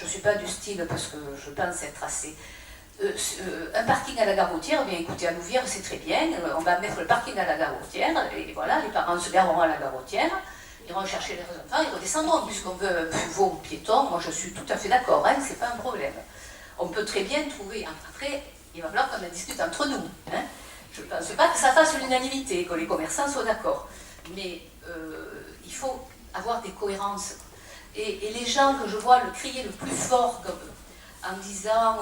je ne suis pas du style, parce que je pense être assez... un parking à la gare routière, bien écoutez, à Louvière, c'est très bien, on va mettre le parking à la gare routière, et voilà, les parents se gareront à la gare routière, iront chercher leurs enfants, ils redescendront, puisqu'on veut un pivot piéton, moi je suis tout à fait d'accord, hein, c'est pas un problème. On peut très bien trouver, après, il va falloir qu'on en discute entre nous, hein. Je ne pense pas que ça fasse l'unanimité, que les commerçants soient d'accord, mais il faut avoir des cohérences. Et les gens que je vois le crier le plus fort en disant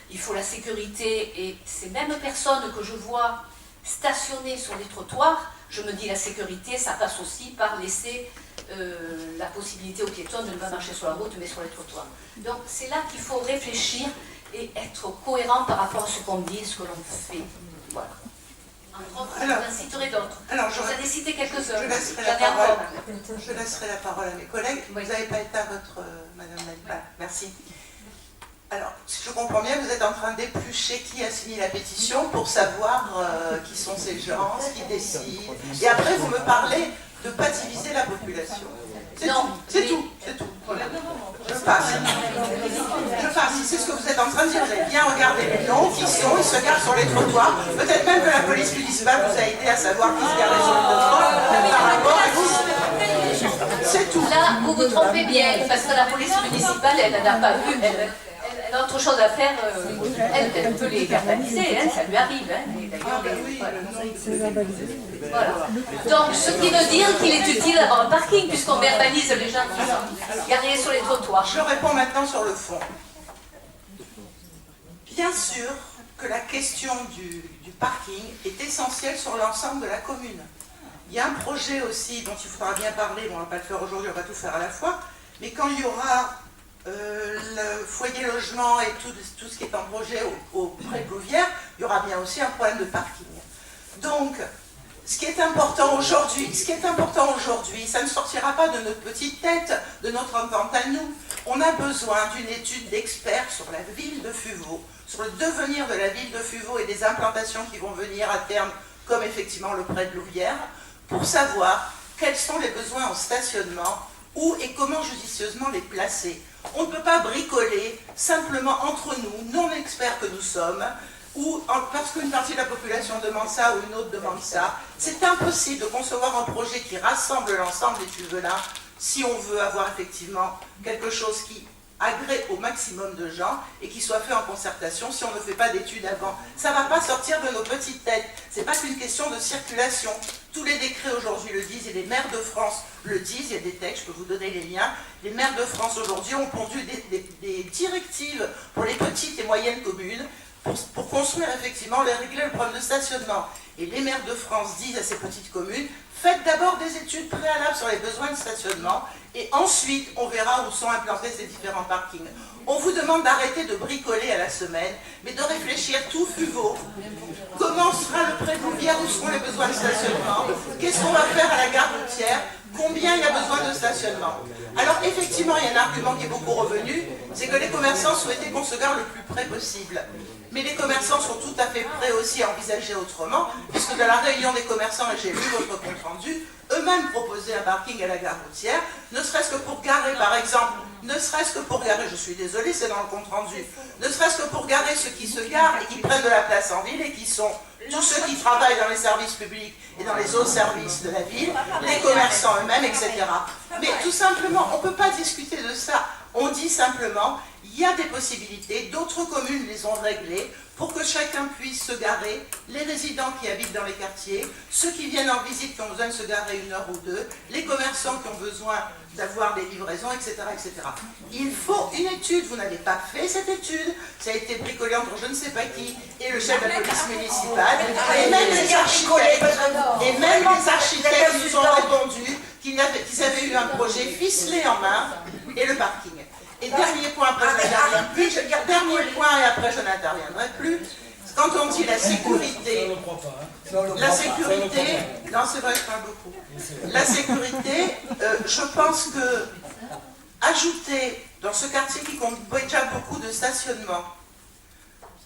il faut la sécurité, et ces mêmes personnes que je vois stationner sur les trottoirs, je me dis la sécurité, ça passe aussi par laisser la possibilité aux piétons de ne pas marcher sur la route mais sur les trottoirs. Donc c'est là qu'il faut réfléchir et être cohérent par rapport à ce qu'on dit et ce que l'on fait. Voilà. Entre autres, alors, j'en citerai d'autres. Alors, je vous en ai cité quelques-uns. Je laisserai la parole à mes collègues. Oui. Vous n'avez pas été à votre... Madame Nalpa, merci. Alors, si je comprends bien, vous êtes en train d'éplucher qui a signé la pétition pour savoir qui sont ces gens, ce qu'ils décident. Et après, vous me parlez de ne pas diviser la population. C'est tout, c'est tout, c'est tout. Voilà. Je passe. Si c'est ce que vous êtes en train de dire, vous avez bien regardé les noms, qui sont, ils se garent sur les trottoirs. Peut-être même que la police municipale vous a aidé à savoir qui se garait sur les trottoirs par rapport à vous. C'est tout. Là, vous vous trompez bien, parce que la police municipale, elle n'a pas vu, elle a autre chose à faire, elle peut les verbaliser, hein, ça lui arrive. Hein, et d'ailleurs, voilà. Donc, ce qui veut dire qu'il est utile d'avoir un parking, puisqu'on verbalise les gens qui sont garés sur les trottoirs. Je réponds maintenant sur le fond. Bien sûr que la question du parking est essentielle sur l'ensemble de la commune. Il y a un projet aussi dont il faudra bien parler, bon, on ne va pas le faire aujourd'hui, on va tout faire à la fois, mais quand il y aura le foyer logement et tout ce qui est en projet auprès de Louvière, il y aura bien aussi un problème de parking. Donc, ce qui est important aujourd'hui, ça ne sortira pas de notre petite tête, de notre entente à nous. On a besoin d'une étude d'experts sur la ville de Fuveau, sur le devenir de la ville de Fuveau et des implantations qui vont venir à terme, comme effectivement le pré de Louvière, pour savoir quels sont les besoins en stationnement, où et comment judicieusement les placer. On ne peut pas bricoler simplement entre nous, non experts que nous sommes, ou parce qu'une partie de la population demande ça ou une autre demande ça. C'est impossible de concevoir un projet qui rassemble l'ensemble des tuvelins si on veut avoir effectivement quelque chose qui agrée au maximum de gens et qui soit fait en concertation si on ne fait pas d'études avant. Ça ne va pas sortir de nos petites têtes. Ce n'est pas qu'une question de circulation. Tous les décrets aujourd'hui le disent et les maires de France le disent. Il y a des textes, je peux vous donner les liens. Les maires de France aujourd'hui ont pondu des directives pour les petites et moyennes communes pour construire effectivement, régler le problème de stationnement. Et les maires de France disent à ces petites communes, faites d'abord des études préalables sur les besoins de stationnement et ensuite on verra où sont implantés ces différents parkings. On vous demande d'arrêter de bricoler à la semaine, mais de réfléchir tout Fuveau. Comment sera le pré de Louvière, où seront les besoins de stationnement? Qu'est-ce qu'on va faire à la gare routière? Combien il y a besoin de stationnement? Alors effectivement, il y a un argument qui est beaucoup revenu, c'est que les commerçants souhaitaient qu'on se gare le plus près possible. Mais les commerçants sont tout à fait prêts aussi à envisager autrement, puisque dans la réunion des commerçants, et j'ai lu votre compte rendu, eux-mêmes proposaient un parking à la gare routière, ne serait-ce que pour garer, par exemple, je suis désolée, c'est dans le compte rendu, ne serait-ce que pour garer ceux qui se garent et qui prennent de la place en ville et qui sont tous ceux qui travaillent dans les services publics et dans les autres services de la ville, les commerçants eux-mêmes, etc. Mais tout simplement, on ne peut pas discuter de ça. On dit simplement, il y a des possibilités, d'autres communes les ont réglées pour que chacun puisse se garer, les résidents qui habitent dans les quartiers, ceux qui viennent en visite qui ont besoin de se garer 1 heure ou 2, les commerçants qui ont besoin d'avoir des livraisons, etc., etc. Il faut une étude, vous n'avez pas fait cette étude, ça a été bricolé entre je ne sais pas qui et le chef de la police municipale, et même les architectes nous ont répondu qu'ils avaient eu un projet ficelé en main, et le parking. Et dernier point, après je n'interviendrai plus, quand on dit la sécurité, non c'est vrai, je parle beaucoup, la sécurité, je pense que ajouter dans ce quartier qui compte déjà beaucoup de stationnement,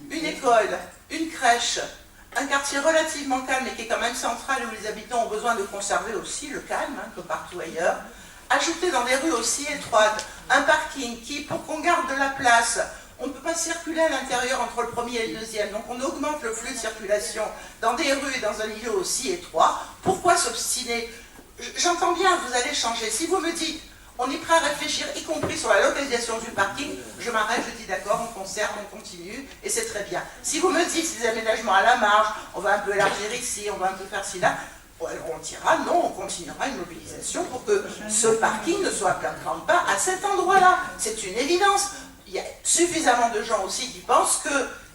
une école, une crèche, un quartier relativement calme et qui est quand même central où les habitants ont besoin de conserver aussi le calme, comme partout ailleurs, ajouter dans des rues aussi étroites un parking qui, pour qu'on garde de la place, on ne peut pas circuler à l'intérieur entre le premier et le deuxième, donc on augmente le flux de circulation dans des rues et dans un milieu aussi étroit. Pourquoi s'obstiner? J'entends bien, vous allez changer. Si vous me dites, on est prêt à réfléchir, y compris sur la localisation du parking, je m'arrête, je dis d'accord, on conserve, on continue, et c'est très bien. Si vous me dites, des aménagements à la marge, on va un peu élargir ici, on va un peu faire ci, là, on dira non, on continuera une mobilisation pour que ce parking ne soit pas à cet endroit-là. C'est une évidence. Il y a suffisamment de gens aussi qui pensent que,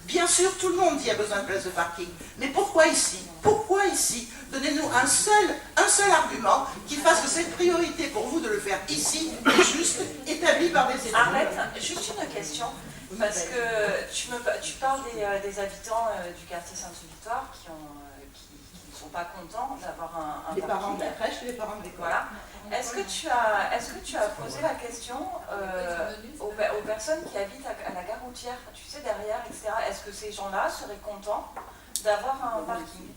bien sûr, tout le monde dit qu'il y a besoin de place de parking. Mais pourquoi ici? Pourquoi ici? Donnez-nous un seul argument qui fasse que cette priorité pour vous de le faire ici est juste établie par des élus. Arlette, juste une question, parce que tu parles des habitants du quartier Sainte-Victoire qui ne sont pas contents d'avoir un les parking. parents de la crèche et les parents de l'école. Voilà. Est-ce que tu as posé la question aux personnes qui habitent à la gare routière, tu sais, derrière, etc. Est-ce que ces gens-là seraient contents d'avoir un parking?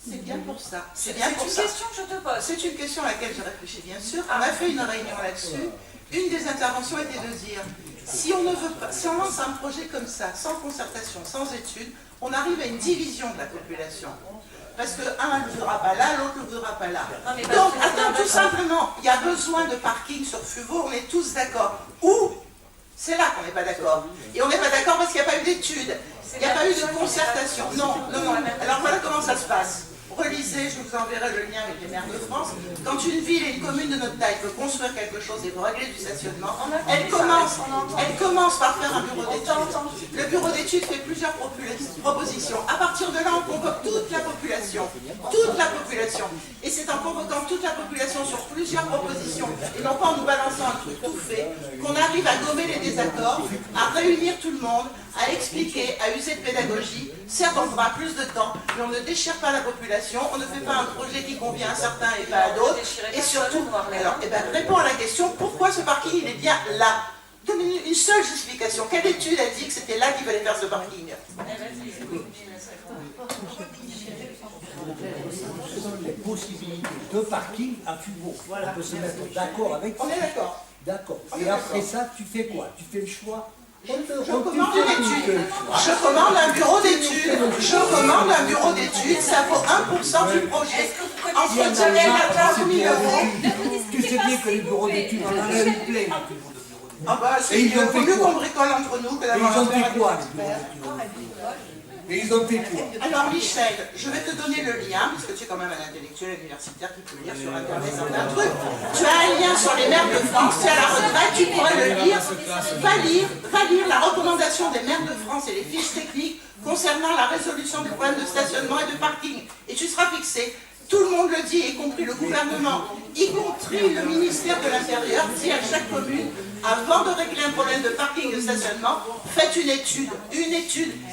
C'est bien pour ça. C'est une question que je te pose. C'est une question à laquelle je réfléchis, bien sûr. On a fait une réunion là-dessus. Une des interventions était de dire, si on lance un projet comme ça, sans concertation, sans étude, on arrive à une division de la population. Parce que un ne voudra pas là, l'autre ne voudra pas là. Donc, attends, tout simplement, il y a besoin de parking sur Fuveau, on est tous d'accord. Ou, c'est là qu'on n'est pas d'accord. Et on n'est pas d'accord parce qu'il n'y a pas eu d'études, il n'y a pas eu de concertation. Non, non, non. Alors voilà comment ça se passe. Relisez, je vous enverrai le lien avec les maires de France. Quand une ville et une commune de notre taille veut construire quelque chose et veut régler du stationnement, elle commence par faire un bureau d'études. Le bureau d'études fait plusieurs propositions. À partir de là, on convoque toute la population. Toute la population. Et c'est en convoquant toute la population sur plusieurs propositions, et non pas en nous balançant un truc tout fait, qu'on arrive à gommer les désaccords, à réunir tout le monde, à expliquer, à user de pédagogie. Certes, on fera plus de temps, mais on ne déchire pas la population, on ne fait pas un projet qui convient à certains et pas à d'autres. Et surtout, alors, réponds à la question, pourquoi ce parking, il est bien là? Donne une seule justification. Quelle étude a dit que c'était là qu'il fallait faire ce parking? Les possibilités de parking à Fuveau. Voilà. On peut se mettre d'accord avec ça. On est d'accord. D'accord. Et après ça, tu fais quoi? Tu fais le choix? Je commande une étude. Je commande un bureau d'études. Je commande un bureau d'études. Ça vaut 1% du projet. Entretien à 15 000 euros. Tu sais bien que les bureaux d'études, on en a eu plein. Ah bah, c'est mieux qu'on bricole entre nous que d'avoir un fait quoi? Et ils ont fait quoi? Alors Michel, je vais te donner le lien, parce que tu es quand même un intellectuel universitaire qui peut lire sur Internet certains trucs. Tu as un lien sur les maires de France, tu es à la retraite, tu pourrais le lire. Va lire la recommandation des maires de France et les fiches techniques concernant la résolution des problèmes de stationnement et de parking. Et tu seras fixé. Tout le monde le dit, y compris le gouvernement, y compris le ministère de l'Intérieur, dit à chaque commune, avant de régler un problème de parking et de stationnement, faites une étude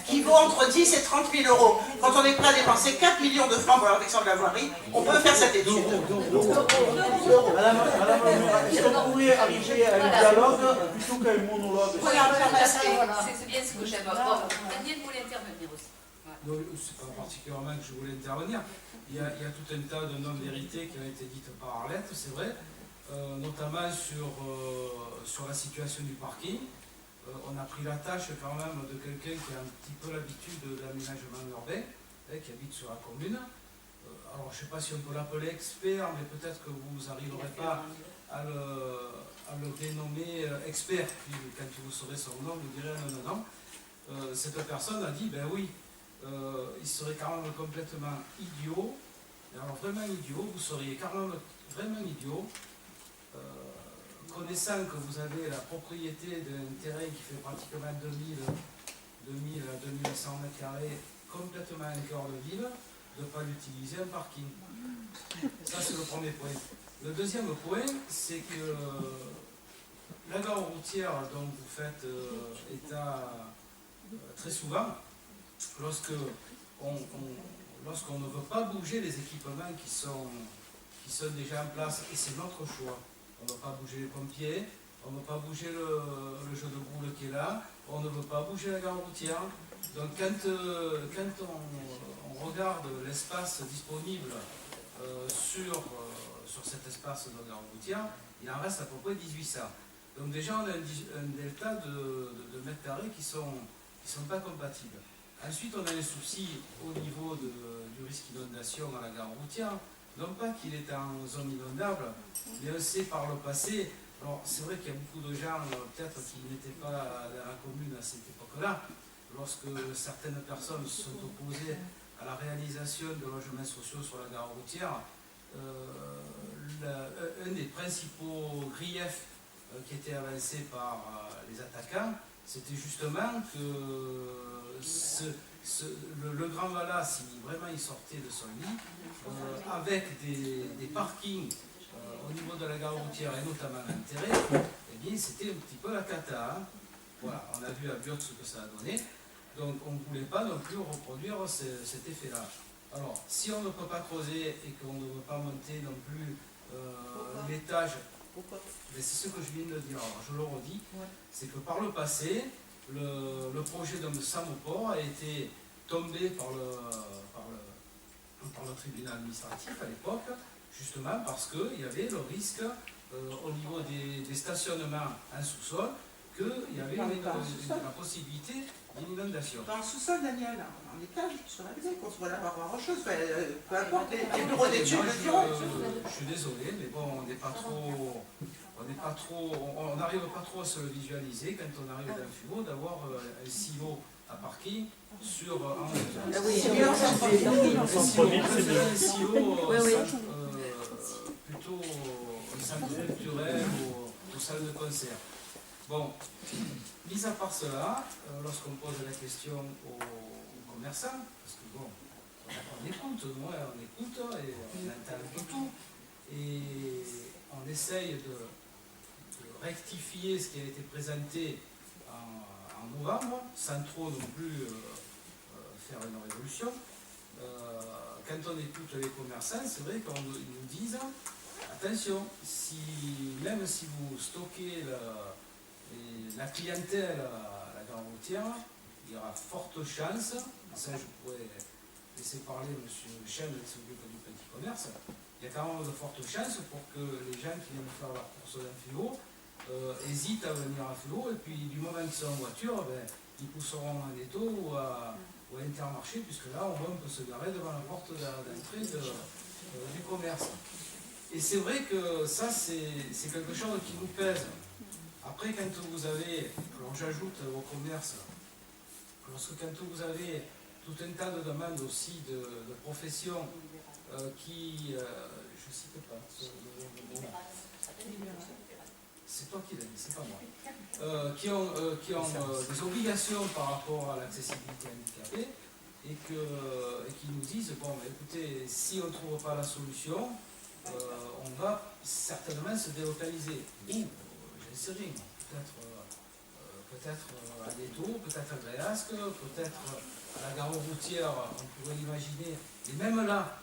qui vaut entre 10 et 30 000 euros. Quand on est prêt à dépenser 4 millions de francs pour la protection de la voirie, on peut faire cette étude. Madame, est-ce qu'on pourrait arriver à un dialogue plutôt qu'à un monologue? C'est bien ce que j'aime. Daniel voulait intervenir aussi. C'est pas particulièrement que je voulais intervenir. Il y a tout un tas de non-vérités qui ont été dites par Arlette, c'est vrai, notamment sur la situation du parking. On a pris la tâche quand même de quelqu'un qui a un petit peu l'habitude de l'aménagement urbain, qui habite sur la commune. Alors je ne sais pas si on peut l'appeler expert, mais peut-être que vous n'arriverez pas à le dénommer expert. Puis, quand vous saurez son nom, vous direz non. Cette personne a dit, ben oui, il serait quand même complètement idiot, alors vraiment idiot, vous seriez quand même vraiment idiot, connaissant que vous avez la propriété d'un terrain qui fait pratiquement 2000 à 2100 m², complètement en cœur de ville, de ne pas l'utiliser un parking. Ça c'est le premier point. Le deuxième point, c'est que la gare routière dont vous faites état très souvent, lorsqu'on ne veut pas bouger les équipements qui sont déjà en place, et c'est notre choix. On ne veut pas bouger les pompiers, on ne veut pas bouger le jeu de boules qui est là, on ne veut pas bouger la gare routière. Donc quand on regarde l'espace disponible sur cet espace de la gare routière, il en reste à peu près 1800. Donc déjà, on a un delta de mètres carrés qui sont pas compatibles. Ensuite, on a un souci au niveau du risque d'inondation à la gare routière. Non pas qu'il est en zone inondable, mais on sait par le passé, alors c'est vrai qu'il y a beaucoup de gens peut-être qui n'étaient pas dans la commune à cette époque-là, lorsque certaines personnes se sont opposées à la réalisation de logements sociaux sur la gare routière. Un des principaux griefs qui était avancé par les attaquants, c'était justement que le Grand Valas, si vraiment il sortait de son lit, avec des parkings au niveau de la gare routière et notamment à l'intérêt, eh bien c'était un petit peu la cata. Hein. Voilà, on a vu à Biot ce que ça a donné. Donc on ne voulait pas non plus reproduire cet effet-là. Alors, si on ne peut pas creuser et qu'on ne veut pas monter non plus l'étage, mais c'est ce que je viens de dire, alors je le redis, c'est que par le passé, le projet de Samoport a été tombé par le tribunal administratif à l'époque, justement parce qu'il y avait le risque au niveau des stationnements en sous-sol, qu'il y avait la possibilité d'une inondation. Dans le sous-sol, Daniel, en étage, sur la maison, qu'on se voit là-bas voir autre chose, peu importe, les bureaux d'études le diront. Je suis désolé, mais bon, on n'arrive pas trop à se le visualiser quand on arrive dans le FUO d'avoir un silo à parking sur un silo plutôt au centre culturel ou aux salles de concert. Bon, mis à part cela, lorsqu'on pose la question aux commerçants, parce que bon, on écoute et on entend un peu tout, et on essaye de rectifier ce qui a été présenté en novembre, sans trop non plus faire une révolution. Quand on écoute les commerçants, c'est vrai qu'ils nous disent attention, même si vous stockez la clientèle à la gare routière, il y aura forte chance, ça je pourrais laisser parler M. Chen qui s'occupe du petit commerce, il y a quand même de fortes chances pour que les gens qui viennent faire leur course dans FUO hésitent à venir à FUO, et puis du moment qu'ils sont en voiture, ils pousseront à Netto ou à Intermarché, puisque là au moins on peut se garer devant la porte d'entrée du commerce. Et c'est vrai que ça c'est quelque chose qui nous pèse. Après, quand vous avez, alors j'ajoute au commerce, quand vous avez tout un tas de demandes aussi de professions qui, je ne cite pas, c'est toi qui l'as dit, c'est pas moi, qui ont des obligations par rapport à l'accessibilité handicapée et qui nous disent, bon, écoutez, si on ne trouve pas la solution, on va certainement se délocaliser. Ou, je ne sais rien, peut-être à Netto, peut-être à Gréasque, peut-être à la gare routière, on pourrait l'imaginer. Et même là,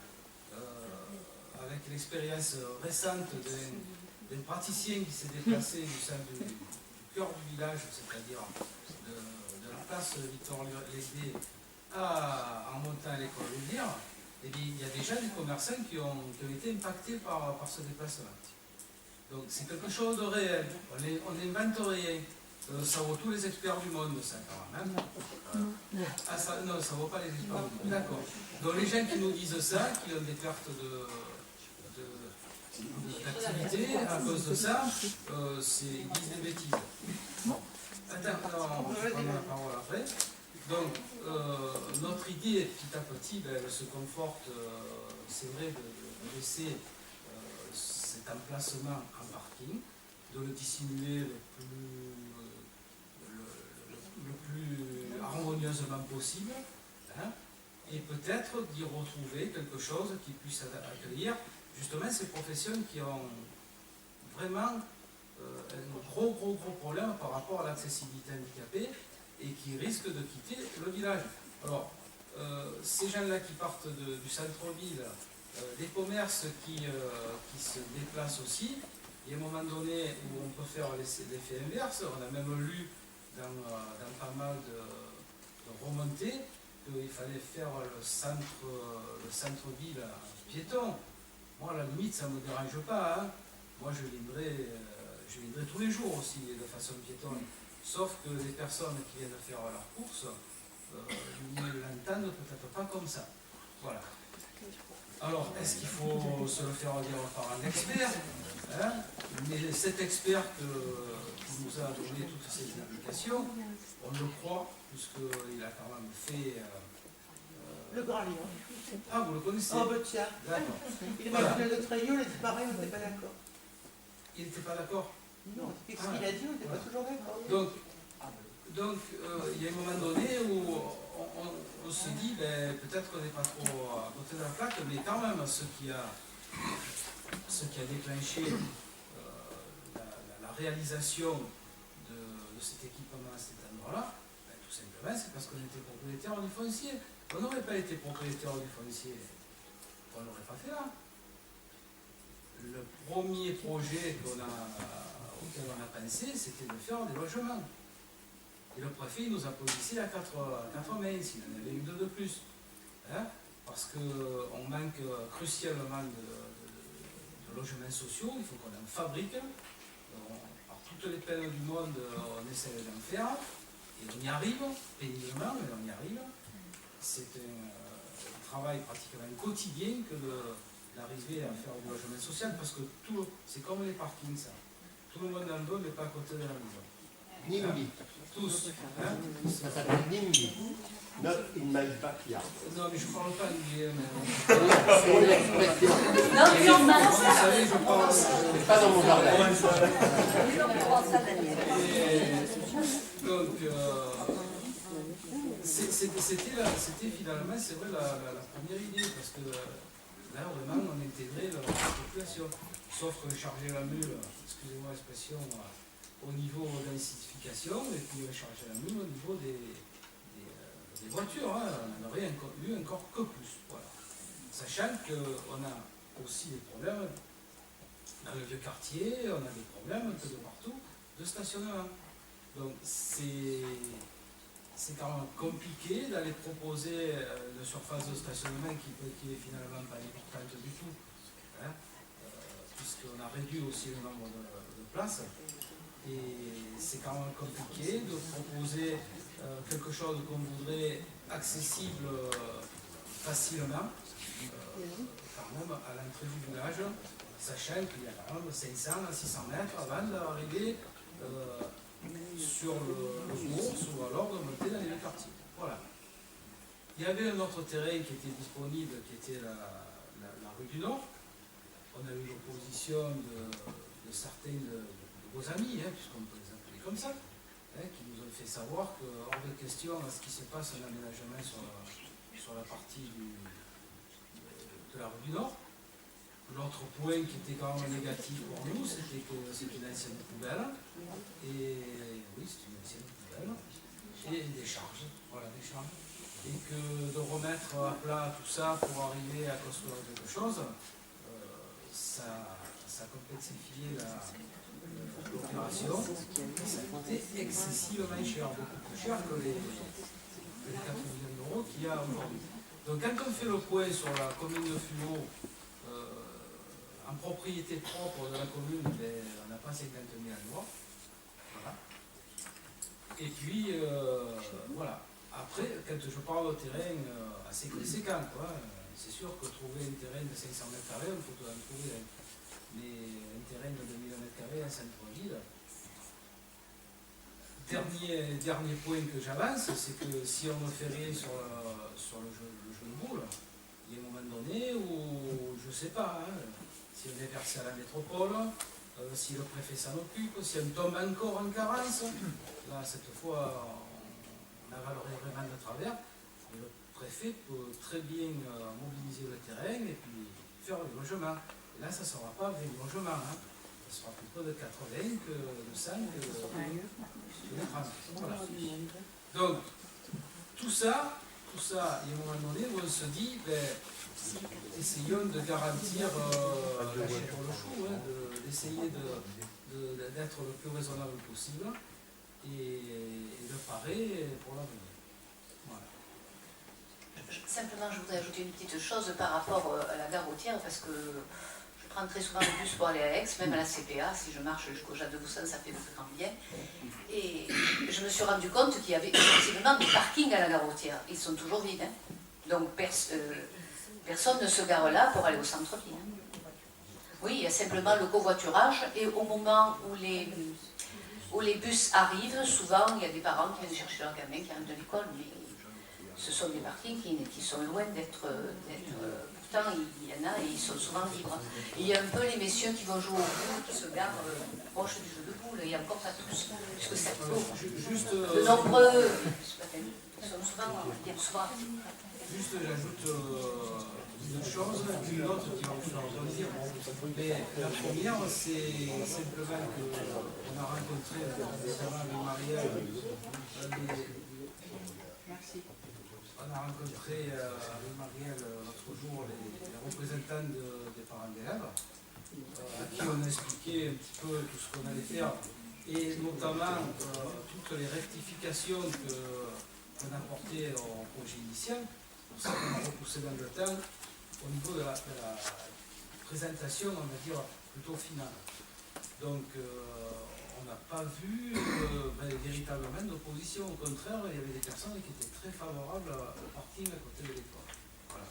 avec l'expérience récente d'un praticien qui s'est déplacé du cœur du village, c'est-à-dire de la place Victor-Lédé en montant à l'école Louvière, et il y a déjà des commerçants qui ont été impactés par ce déplacement. Donc c'est quelque chose de réel, on n'invente rien. Ça vaut tous les experts du monde, ça, quand même. Ah, ça, non, ça ne vaut pas les experts du monde. D'accord. Donc les gens qui nous disent ça, qui ont des pertes d'activité à cause de ça, ils disent des bêtises. Attends, on va prendre la parole après. Donc, notre idée, petit à petit, elle se conforte, c'est vrai, de laisser cet emplacement en parking, de le dissimuler le plus harmonieusement possible, hein, et peut-être d'y retrouver quelque chose qui puisse accueillir justement ces professions qui ont vraiment un gros problème par rapport à l'accessibilité handicapée et qui risquent de quitter le village. Alors, ces gens-là qui partent du centre-ville, des commerces qui se déplacent aussi, il y a un moment donné où on peut faire l'effet inverse. On a même lu dans pas mal de remontées qu'il fallait faire le centre-ville piéton. Moi, à la limite, ça ne me dérange pas, hein, moi je viendrai tous les jours aussi de façon piétonne. Sauf que les personnes qui viennent faire leurs courses ne l'entendent peut-être pas comme ça. Voilà. Alors, est-ce qu'il faut se le faire dire par un expert, hein? Mais cet expert qui nous a donné toutes ces indications, on le croit, puisqu'il a quand même fait... Le Grand Lyon. Ah, vous le connaissez? Oh, bah tiens. D'accord. Il est Voilà. marginal de Tréguier, on était pareil, on n'était pas d'accord. Il n'était pas d'accord? Non, qu'est-ce qu'il a dit, on n'était pas toujours d'accord. Donc, il y a un moment donné où on se dit, ben, peut-être qu'on n'est pas trop à côté de la plaque, mais quand même, ce qui a déclenché la réalisation de cet équipement à cet endroit-là, ben, tout simplement, c'est parce qu'on était propriétaire du foncier. On n'aurait pas été propriétaire du foncier, on ne l'aurait pas fait là. Le premier projet auquel on a pensé, c'était de faire des logements. Et le préfet il nous a positionné à 80 mains, s'il en avait eu deux de plus. Hein, parce qu'on manque crucialement de logements sociaux, il faut qu'on en fabrique. Par toutes les peines du monde, on essaie d'en faire. Et on y arrive, péniblement, mais on y arrive. C'est un travail pratiquement quotidien que d'arriver à faire du logement social, parce que c'est comme les parkings, ça. Tout le monde en veut, mais pas à côté de la maison. NIMBY. Tous. Hein? Ça s'appelle NIMBY. Not in my backyard. Non, mais je ne parle pas anglais. C'est une expression. Vous savez, je parle. C'est pas dans mon jardin. Donc, c'était finalement, c'est vrai, la première idée, parce que là, vraiment, on intégrait la population. Sauf que charger la mule, excusez-moi l'expression, au niveau densification, et puis charger la mule au niveau des voitures. Hein. On en aurait eu encore que plus. Voilà. Sachant qu'on a aussi des problèmes dans le vieux quartier, on a des problèmes un peu de partout de stationnement. Donc c'est quand même compliqué d'aller proposer une surface de stationnement qui est finalement pas importante du tout. Hein. Puisqu'on a réduit aussi le nombre de places. Et c'est quand même compliqué de proposer quelque chose qu'on voudrait accessible facilement, quand même à l'entrée du village, sachant qu'il y a quand même 500 à 600 mètres avant d'arriver sur le bourse ou alors de monter dans les quartiers. Voilà. Il y avait un autre terrain qui était disponible, qui était la rue du Nord. On a eu l'opposition de certains de vos amis, hein, puisqu'on peut les appeler comme ça, hein, qui nous ont fait savoir que, hors de question, à ce qui se passe un aménagement sur la partie de la rue du Nord. L'autre point qui était quand même négatif pour nous, c'était que c'est une ancienne poubelle, et oui, c'est une ancienne poubelle, et des charges, voilà, des charges. Et que de remettre à plat tout ça pour arriver à construire quelque chose, ça a complexifié l'opération, ça a coûté excessivement cher, beaucoup plus cher que les 4 millions d'euros qu'il y a aujourd'hui. Donc quand on fait le point sur la commune de Fumeaux, en propriété propre de la commune, ben, on n'a pas 50 000 à loi. Voilà. Et puis, voilà. Après, quand je parle de terrain assez conséquent, c'est sûr que trouver un terrain de 500 m², il faut en trouver un. Mais un terrain de 2000 m² en centre-ville. Dernier point que j'avance, c'est que si on ne fait rien sur le jeu de boule, il y a un moment donné où, je ne sais pas, hein, si on est versé à la métropole, si le préfet s'en occupe, si on tombe encore en carence, là, cette fois, on avalerait vraiment de travers, et le préfet peut très bien mobiliser le terrain et puis faire le logement. Et là, ça ne sera pas avec le logement, hein. Ça sera plutôt de 80 que de 100 que de 30. Voilà. Donc, tout ça, il y a un moment donné où on se dit, ben, essayons de garantir la chair pour le chou, hein, d'essayer d'être le plus raisonnable possible et de parer pour l'avenir. Voilà. Simplement, je voudrais ajouter une petite chose par rapport à la gare routière, parce que je prends très souvent le bus pour aller à Aix, même à la CPA, si je marche jusqu'au Jade de Boussan, ça fait de grand bien. Et je me suis rendu compte qu'il y avait effectivement des parkings à la gare routière. Ils sont toujours vides. Hein. Donc personne ne se gare là pour aller au centre-ville. Oui, il y a simplement le covoiturage. Et au moment où les bus arrivent, souvent il y a des parents qui viennent chercher leurs gamins qui arrivent de l'école. Mais ce sont des parkings qui sont loin d'être... Pourtant, il y en a et ils sont souvent libres. Et il y a un peu les messieurs qui vont jouer au boule, qui se garent proche du jeu de boule. Il y a encore pas tous, puisque c'est Juste, de nombreux... Ils sont souvent... Juste, j'ajoute une chose, une autre qui va vous faire rebondir. Mais la première, c'est simplement qu'on a rencontré notamment avec Marielle, Merci. on a rencontré avec Marielle l'autre jour les représentants des parents d'élèves, à qui on a expliqué un petit peu tout ce qu'on allait faire, et notamment toutes les rectifications qu'on a apportées au projet initial. C'est pour ça qu'on a repoussé dans le temps au niveau de la présentation, on va dire, plutôt finale. Donc, on n'a pas vu véritablement d'opposition. Au contraire, il y avait des personnes qui étaient très favorables au parking à côté de l'école. Voilà.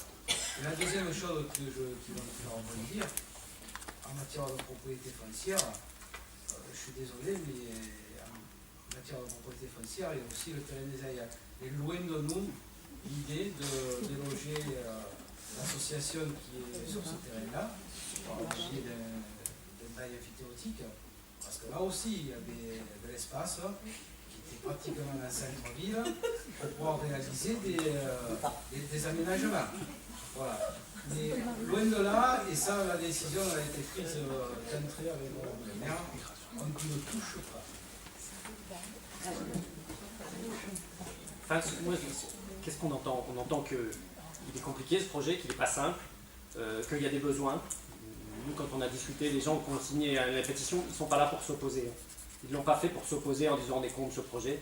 Et la deuxième chose qui va me faire rebondir, en matière de propriété foncière, je suis désolé, mais en matière de propriété foncière, il y a aussi le terrain des aïeux. Et loin de nous, l'idée de déloger l'association qui est sur ce terrain-là, par le biais d'un bail amphithéotique, parce que là aussi, il y avait de l'espace qui était pratiquement dans le centre-ville pour pouvoir réaliser des aménagements. Voilà. Mais loin de là, et ça, la décision a été prise d'entrée avec le maire, on ne touche pas. Enfin, moi, qu'est-ce qu'on entend? On entend qu'il est compliqué ce projet, qu'il n'est pas simple, qu'il y a des besoins. Nous, quand on a discuté, les gens qui ont signé la pétition, ils ne sont pas là pour s'opposer. Ils ne l'ont pas fait pour s'opposer en disant on est contre ce projet.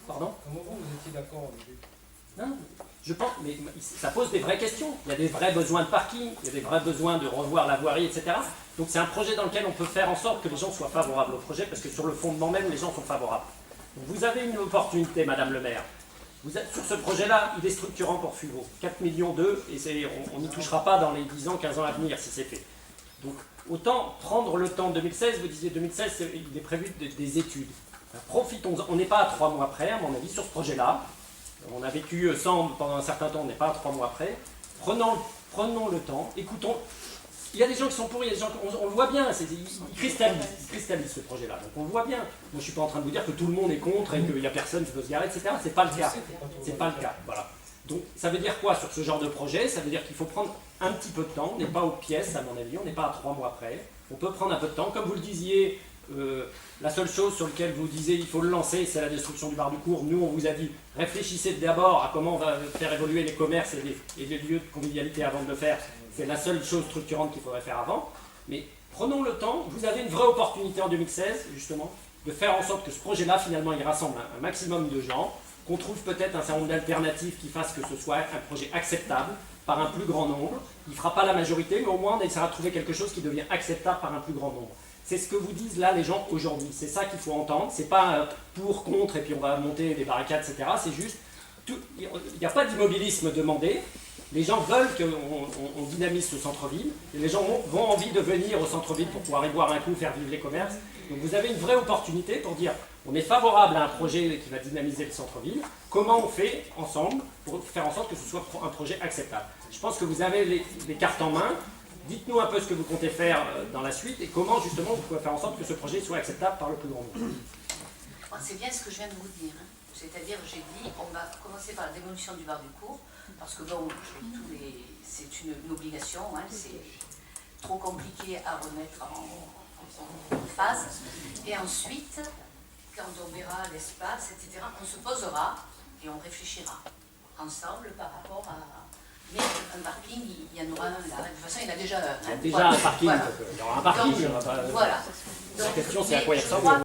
Pardon? Comment vous étiez d'accord au début? Non, je pense, mais ça pose des vraies questions. Il y a des vrais besoins de parking, il y a des vrais besoins de revoir la voirie, etc. Donc c'est un projet dans lequel on peut faire en sorte que les gens soient favorables au projet, parce que sur le fondement même, les gens sont favorables. Donc vous avez une opportunité, Madame le maire. Sur ce projet-là, il est structurant pour FUVO. 4,2 millions, et on n'y touchera pas dans les 10 ans, 15 ans à venir si c'est fait. Donc autant prendre le temps 2016, vous disiez 2016, il est prévu des études. Profitons-en. On n'est pas à 3 mois près, à mon avis, sur ce projet-là. On a vécu sans pendant un certain temps, on n'est pas à 3 mois près. Prenons le temps, écoutons. Il y a des gens qui sont pour, il y a des gens on le voit bien, ils cristallisent ce projet-là. Donc on le voit bien. Moi je ne suis pas en train de vous dire que tout le monde est contre et qu'il n'y a personne qui peut se garer, etc. C'est pas le cas. C'est pas le cas. Voilà. Donc ça veut dire quoi sur ce genre de projet? Ça veut dire qu'il faut prendre un petit peu de temps. On n'est pas aux pièces, à mon avis, on n'est pas à 3 mois près. On peut prendre un peu de temps. Comme vous le disiez, la seule chose sur laquelle vous disiez il faut le lancer, c'est la destruction du bar du cours. Nous, on vous a dit réfléchissez d'abord à comment on va faire évoluer les commerces et les lieux de convivialité avant de le faire. C'est la seule chose structurante qu'il faudrait faire avant. Mais prenons le temps. Vous avez une vraie opportunité en 2016, justement, de faire en sorte que ce projet-là, finalement, il rassemble un maximum de gens, qu'on trouve peut-être un certain nombre d'alternatives qui fassent que ce soit un projet acceptable par un plus grand nombre. Il ne fera pas la majorité, mais au moins on essaiera de trouver quelque chose qui devient acceptable par un plus grand nombre. C'est ce que vous disent là les gens aujourd'hui. C'est ça qu'il faut entendre. C'est pas pour, contre, et puis on va monter des barricades, etc. C'est juste, il n'y a pas d'immobilisme demandé. Les gens veulent qu'on dynamise ce centre-ville, et les gens vont envie de venir au centre-ville pour pouvoir y boire un coup, faire vivre les commerces. Donc vous avez une vraie opportunité pour dire, on est favorable à un projet qui va dynamiser le centre-ville, comment on fait ensemble pour faire en sorte que ce soit un projet acceptable. Je pense que vous avez les cartes en main, dites-nous un peu ce que vous comptez faire dans la suite, et comment justement vous pouvez faire en sorte que ce projet soit acceptable par le plus grand nombre. C'est bien ce que je viens de vous dire. Hein. C'est-à-dire, j'ai dit, on va commencer par la démolition du bar du cours, parce que bon, c'est une obligation, hein, c'est trop compliqué à remettre en phase. Et ensuite, quand on verra l'espace, etc., on se posera et on réfléchira ensemble par rapport à... Mais un parking, il y en aura un là. De toute façon, il y en a déjà un. Il y a déjà un parking, voilà. il y aura un parking. Donc, voilà. La question, c'est à Mais quoi il je ressemble. crois